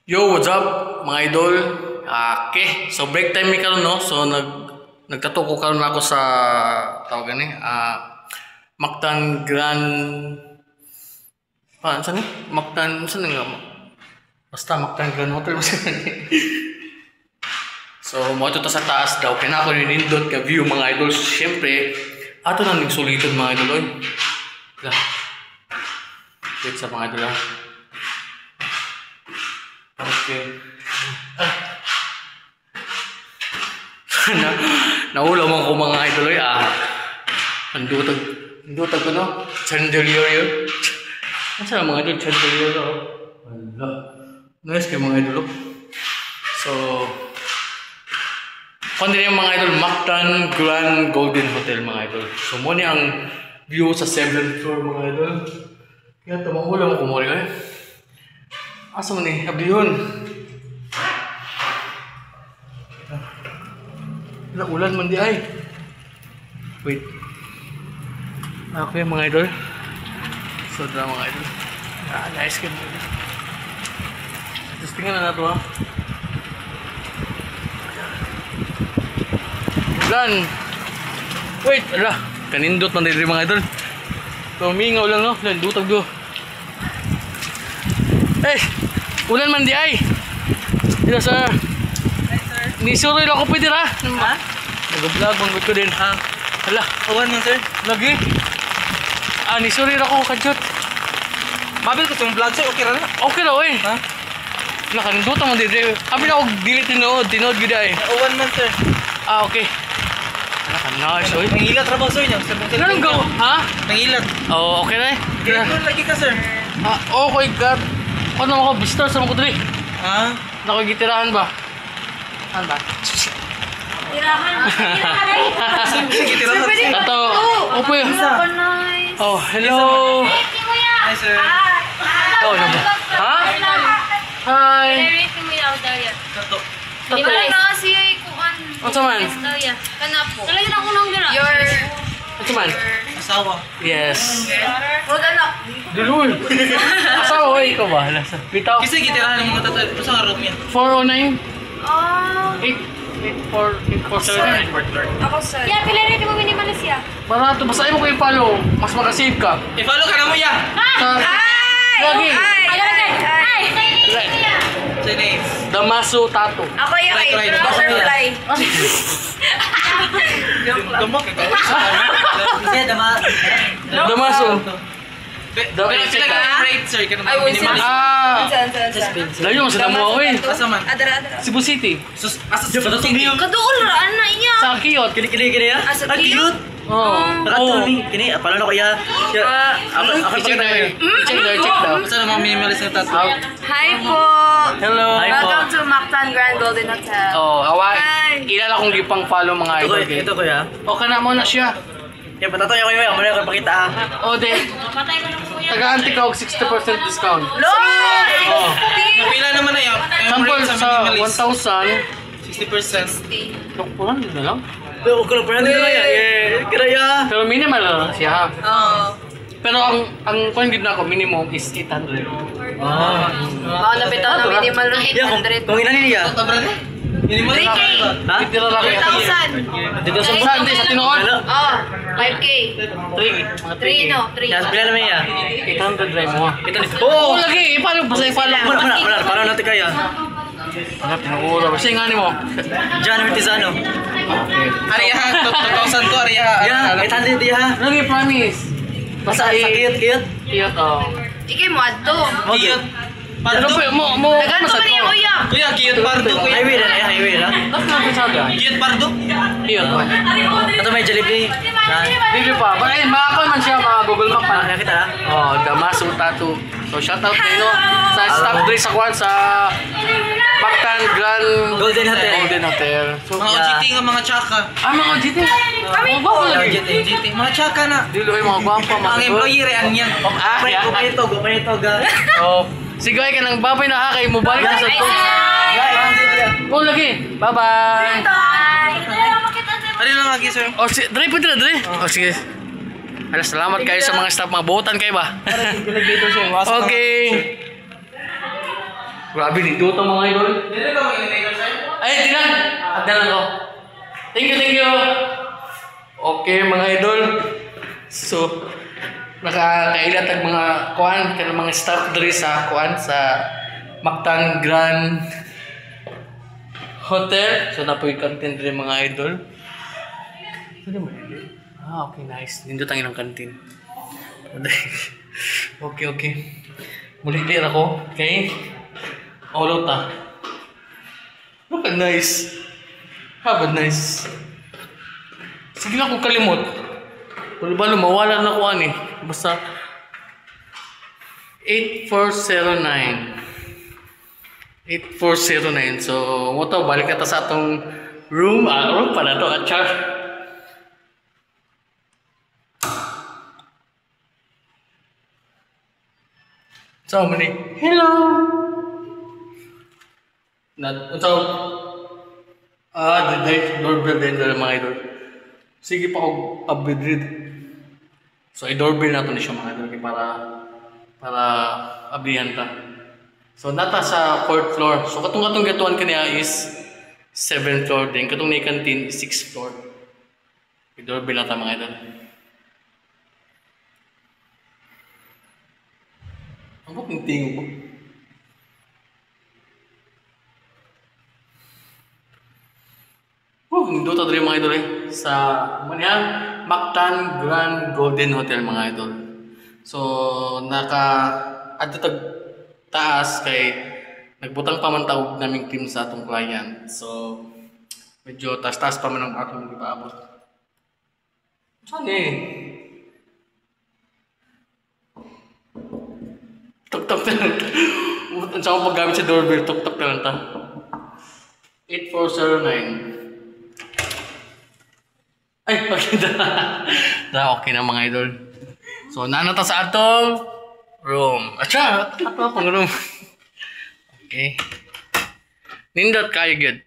Yo, what's up mga idol? Okay, so break time mi karon no. So nagtatuko karon ako sa tawag gani Mactan Grand saan ni? Mactan saan nga? Basta Mactan Grand Hotel So mo to sa taas daw kaya ako ninindot ka view mga idol. Siyempre, ato nang nagsuliton mga idol oy. Wait sa mga idol Okay. Naulaw mo ko mga idol ay Andutag ko no? Chandelier yun. Masa mga idol chandelier no? Wala. Nice kayo mga idol. So kundi yung mga idol Mactan Grand Golden Hotel mga idol. So muna ang view sa 7th floor mga idol. Kaya tumangulaw mo kumuli kayo. Asa mo ni? Abdi yun. Ulan man di ay. Wait. Okay mga idol. So dra mga idol. Nice ka mga idol. Just tingnan na nato ha. Ulan. Wait. Ala. Kanindot man din mga idol. Tumingaw lang no. Landutag do. Eh. Ulan man di ay. Dito sa Nisuri lang ako pwede ra. Ha? Nag-vlog manggut ko din. Hala, awan man sir. Lagi. Nisuri lang ako kadjot. Mabil ko tong vlog sir, okay ra na. Okay ra oy. Ha? Nakanindot man din. Abi na og delete tinood gid ay. Awan man sir. Okay. Nice oy. Nangilat ra ba sir niya? Nanong go? Ha? Nangilat. Oh, okay na. Ganun lagi ka sir. Okay god. Ano ako visitor sa mga diri? Ha? Nakagitirahan ba? Ano ba? Tirahan. Sige, tirahan. Ito. Opo. Oh, hello. Hi, sir. Oh, ano ba? Ha? Hi. Tato. Di ba lang kasi kuan? Ano man? Kanapo. Talaga na kunong dira. Your Ano man? Asawa. Yes. Huwag anak. Dilul. Asawa ko ba? Bitaw. Kasi gitirahan mo tato. Sa room yan. 409. 847. Ako sir. Yeah, pila rin mo minimalis ya. Barato. Basta mo ko i-follow. Mas makasave ka. I-follow ka na mo yan. Lagi. Ay! Chinese. Damaso Tato. Ako yung butterfly. Dumok ka gawin sa Kasi Damaso. Pero sila ka rate sir. Ay, Minimalist. Layo mo sa damo ako eh. Asa man? Adara. Cebu City. Asa sa tingin. Kaduol ra ana iya. Sa Kiyot. Kini ya? Asa cute. Oh. Kini pala ko ya. Ako I-check daw. Check daw. Basta na mga minimalist na tato. Hi po. Hello. Welcome to Mactan Grand Golden Hotel. Oh, away. Ilala kong gipang follow mga idol. Ito ko ya. Okay na mo na siya. Yan patatoy ako yung muna ko pakita Oh, de. Taga-anti ka og 60% discount. Lord! Oh. Pila naman na yan. Sample sa 60%. 1,000. Doktoran din na lang. Pero ko lang nila ya. Kaya. Pero minimal lang siya ha. Oo. Pero ang kung gid na ako minimum is 800. Mao na bitaw na minimal ng 800. Kung ina niya. Minimal 3K. Ha? Titira lang yan. 3,000. Dito sa hindi sa tinuod. Oh, 5K. 3. 3 no, 3. Yan, pila naman ya. 800 drive mo. Kita ni. Oo, lagi. Ipalo. Basta ipalo. Para natin kaya. Ano, tinuura. Kasi nga ni mo. John Artisano. Ariya, 2,000 to, ariya. Ya, 800 dia. Lagi, promise. Basta sakit. Iyot, oh. Ikay mo adto. Cute. Ano Pardo. po, mo Dagan to man yung uya. Kuya, cute pardo. Highway na. Tapos natin sa akin. Cute pardo. Iyot, oh. Ito may Jollibee. Hindi pa. But ayun, makakon man siya, mga Google Map pa. Nakita na? Oh, Damaso Tattoo. So, shout out kayo, no? Sa staff dre sa kwan, sa Mactan Grand Golden Hotel. Golden Hotel. So, Mga OGT nga mga tsaka. mga GT. Kami Mga gwapo lagi. OGT. Mga tsaka na. Dilo kayo mga gwapa, mga Ang employee re ang yan. Gupanito ga. Oh, sige ka nang babay na kay mo balik na sa to. Oh, lagi. Bye-bye. Ano lang lagi sir? Oh, dre pwede na, dre. Oh, sige. Ala, salamat kayo sa mga staff. Mga buotan kayo ba? Okay. Grabe dito ito mga idol. Dili ka mag-elevator, sir? Ay, tinan! Adalan ko. Thank you. Okay mga idol. So, nakakailatag mga kuan, kaya mga staff diri sa kuan sa Mactan Grand Hotel. So, napoy kantin diri mga idol. Ano mo idol? Okay, nice. Nindot ang ilang kantin. Okay. Muli clear ako. Okay? All out. Look at nice. Have a nice. Sige lang kung kalimot. Balo mawala na ko ani. Basta 8409. So, mo to balik ka ta sa atong room. Room pala to at char. So, mani. Hello. The doorbell din na mga idol. Sige pa ako upgrade. So, i-doorbell na ito na siya mga idol para ablihan ta. So, nata sa 4th floor. So, katong gatuan kaniya is 7th floor din. Katong na canteen is 6th floor. I-doorbell na ta mga idol. Ang bakit tingin mo? Hindi ito rin mga idol sa Mactan Grand Golden Hotel mga idol. So, adto taas kay nagbutang pa man tawag naming team sa atong client. So, medyo taas pa man ang atong ipaabot. Saan Tok-tok na lang. Saan ako paggamit sa doorbell? Tok-tok na lang ta. 8409. Ay, pakita na. Okay na mga idol. So, nanata sa atong room. Atsa, pang room. Okay. Nindot kayo good.